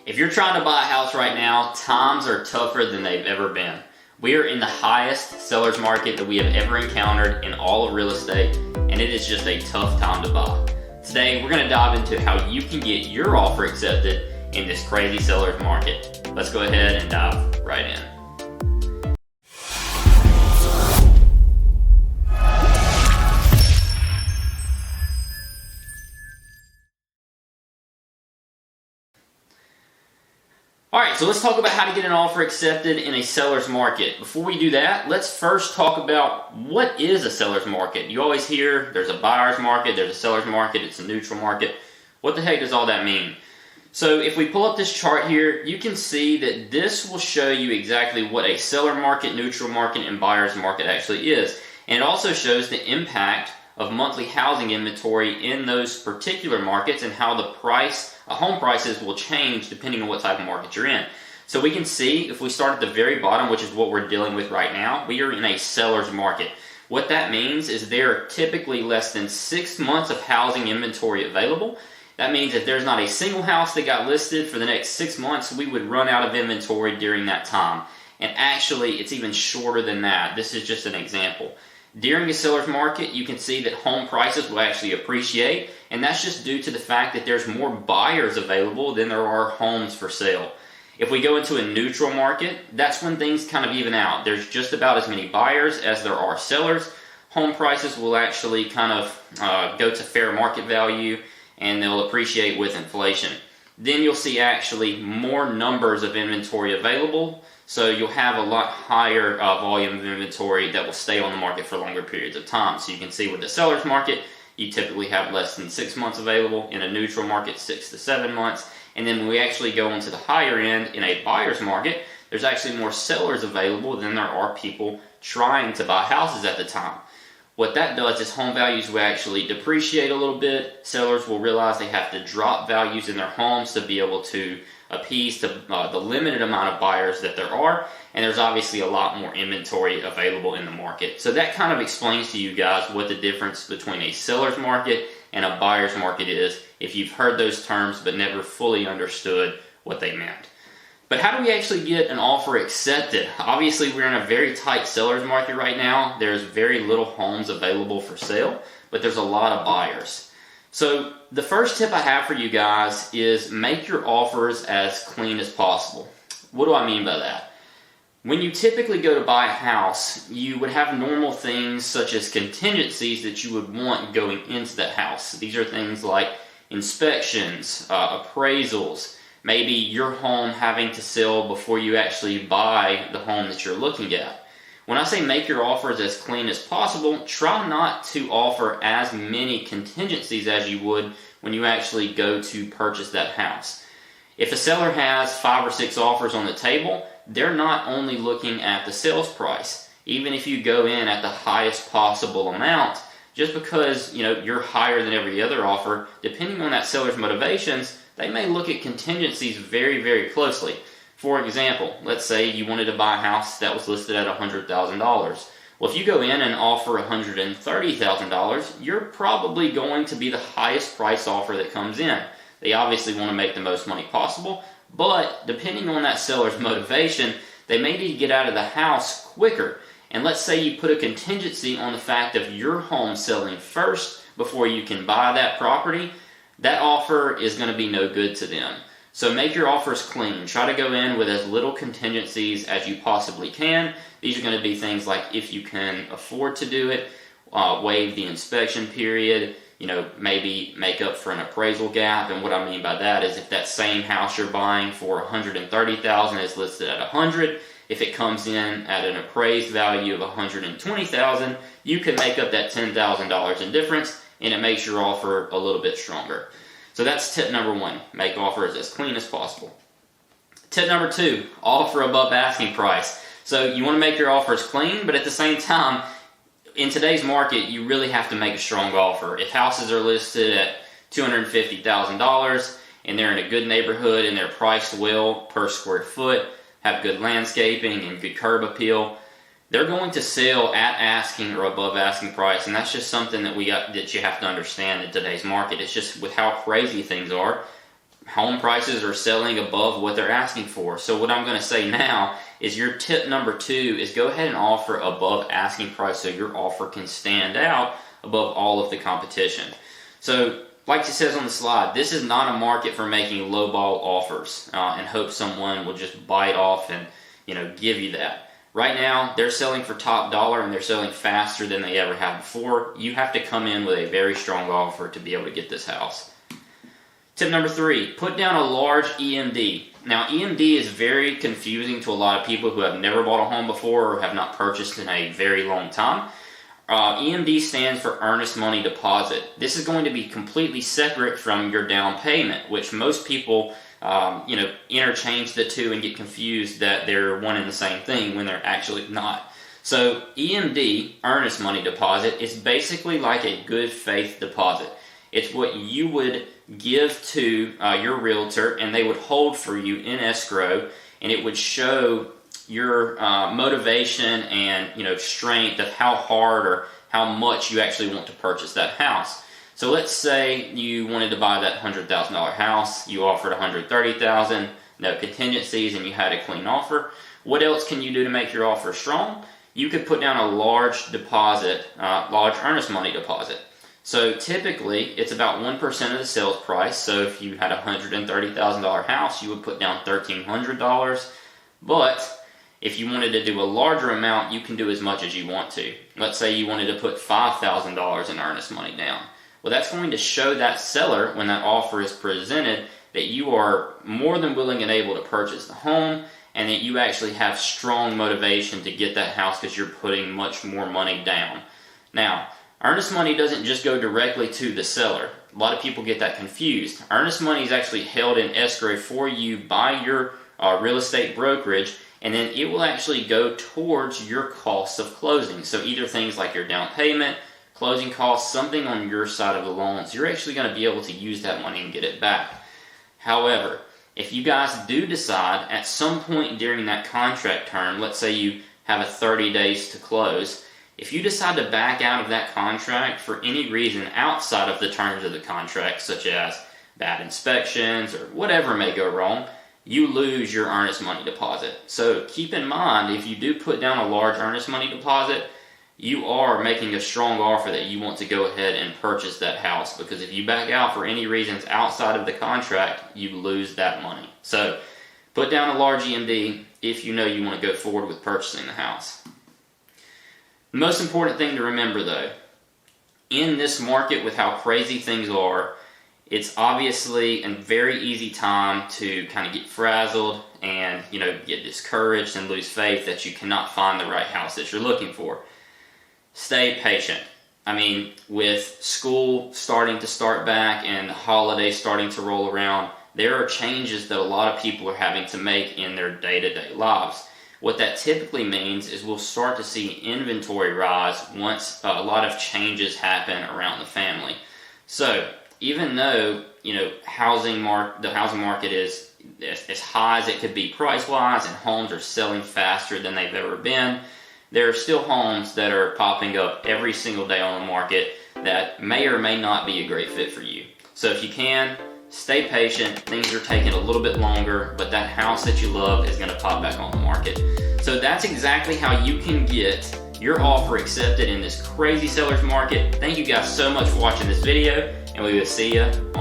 If you're trying to buy a house right now, times are tougher than they've ever been. We are in the highest seller's market that we have ever encountered in all of real estate, and it is just a tough time to buy. Today, we're going to dive into how you can get your offer accepted in this crazy seller's market. Let's go ahead and dive right in. Alright, so let's talk about how to get an offer accepted in a seller's market. Before we do that, let's first talk about what is a seller's market. You always hear there's a buyer's market, there's a seller's market, it's a neutral market. What the heck does all that mean? So if we pull up this chart here, you can see that this will show you exactly what a seller market, neutral market, and buyer's market actually is. And it also shows the impact of monthly housing inventory in those particular markets and how the home prices will change depending on what type of market you're in. So we can see if we start at the very bottom, which is what we're dealing with right now, we are in a seller's market. What that means is there are typically less than 6 months of housing inventory available. That means if there's not a single house that got listed for the next 6 months, we would run out of inventory during that time. And actually, it's even shorter than that. This is just an example. During a seller's market, you can see that home prices will actually appreciate, and that's just due to the fact that there's more buyers available than there are homes for sale. If we go into a neutral market, that's when things kind of even out. There's just about as many buyers as there are sellers. Home prices will actually kind of go to fair market value, and they'll appreciate with inflation. Then you'll see actually more numbers of inventory available, so you'll have a lot higher volume of inventory that will stay on the market for longer periods of time. So you can see with the seller's market, you typically have less than 6 months available. In a neutral market, 6 to 7 months. And then when we actually go into the higher end, in a buyer's market, there's actually more sellers available than there are people trying to buy houses at the time. What that does is home values will actually depreciate a little bit. Sellers will realize they have to drop values in their homes to be able to appease to the limited amount of buyers that there are, and there's obviously a lot more inventory available in the market. So that kind of explains to you guys what the difference between a seller's market and a buyer's market is, if you've heard those terms but never fully understood what they meant. But how do we actually get an offer accepted? Obviously, we're in a very tight seller's market right now. There's very little homes available for sale, but there's a lot of buyers. So the first tip I have for you guys is make your offers as clean as possible. What do I mean by that? When you typically go to buy a house, you would have normal things such as contingencies that you would want going into that house. These are things like inspections, appraisals, maybe your home having to sell before you actually buy the home that you're looking at. When I say make your offers as clean as possible, try not to offer as many contingencies as you would when you actually go to purchase that house. If a seller has 5 or 6 offers on the table, they're not only looking at the sales price. Even if you go in at the highest possible amount, just because you're higher than every other offer, depending on that seller's motivations, they may look at contingencies very, very closely. For example, let's say you wanted to buy a house that was listed at $100,000. Well, if you go in and offer $130,000, you're probably going to be the highest price offer that comes in. They obviously want to make the most money possible, but depending on that seller's motivation, they may need to get out of the house quicker. And let's say you put a contingency on the fact of your home selling first before you can buy that property, that offer is going to be no good to them. So make your offers clean. Try to go in with as little contingencies as you possibly can. These are going to be things like if you can afford to do it, waive the inspection period, maybe make up for an appraisal gap. And what I mean by that is if that same house you're buying for $130,000 is listed at $100,000, if it comes in at an appraised value of $120,000, you can make up that $10,000 in difference, and it makes your offer a little bit stronger. So that's tip number 1, make offers as clean as possible. Tip number 2, offer above asking price. So you want to make your offers clean, but at the same time, in today's market, you really have to make a strong offer. If houses are listed at $250,000 and they're in a good neighborhood and they're priced well per square foot, have good landscaping and good curb appeal, they're going to sell at asking or above asking price, and that's just something that you have to understand in today's market. It's just with how crazy things are, home prices are selling above what they're asking for. So what I'm going to say now is your tip number 2 is go ahead and offer above asking price so your offer can stand out above all of the competition. So like it says on the slide, this is not a market for making lowball offers and hope someone will just bite off and give you that. Right now, they're selling for top dollar and they're selling faster than they ever have before. You have to come in with a very strong offer to be able to get this house. Tip number 3, put down a large EMD. Now, EMD is very confusing to a lot of people who have never bought a home before or have not purchased in a very long time. EMD stands for earnest money deposit. This is going to be completely separate from your down payment, which most people interchange the two and get confused that they're one and the same thing when they're actually not. So EMD, earnest money deposit, is basically like a good faith deposit. It's what you would give to your realtor and they would hold for you in escrow, and it would show your motivation and strength of how hard or how much you actually want to purchase that house. So let's say you wanted to buy that $100,000 house, you offered $130,000, no contingencies, and you had a clean offer. What else can you do to make your offer strong? You could put down a large deposit, large earnest money deposit. So typically, it's about 1% of the sales price. So if you had a $130,000 house, you would put down $1,300. But if you wanted to do a larger amount, you can do as much as you want to. Let's say you wanted to put $5,000 in earnest money down. Well, that's going to show that seller, when that offer is presented, that you are more than willing and able to purchase the home, and that you actually have strong motivation to get that house because you're putting much more money down. Now, earnest money doesn't just go directly to the seller. A lot of people get that confused. Earnest money is actually held in escrow for you by your real estate brokerage, and then it will actually go towards your costs of closing. So either things like your down payment, closing costs, something on your side of the loans, you're actually going to be able to use that money and get it back. However, if you guys do decide at some point during that contract term, let's say you have a 30 days to close, if you decide to back out of that contract for any reason outside of the terms of the contract, such as bad inspections or whatever may go wrong, you lose your earnest money deposit. So keep in mind, if you do put down a large earnest money deposit, you are making a strong offer that you want to go ahead and purchase that house, because if you back out for any reasons outside of the contract, you lose that money. So put down a large EMD if you know you want to go forward with purchasing the house. The most important thing to remember though, in this market with how crazy things are, it's obviously a very easy time to kind of get frazzled and get discouraged and lose faith that you cannot find the right house that you're looking for. Stay patient. I mean, with school starting to start back and the holidays starting to roll around, there are changes that a lot of people are having to make in their day-to-day lives. What that typically means is we'll start to see inventory rise once a lot of changes happen around the family. So even though the housing market is as high as it could be price-wise, and homes are selling faster than they've ever been, there are still homes that are popping up every single day on the market that may or may not be a great fit for you. So if you can, stay patient. Things are taking a little bit longer, but that house that you love is going to pop back on the market. So that's exactly how you can get your offer accepted in this crazy seller's market. Thank you guys so much for watching this video, and we will see you on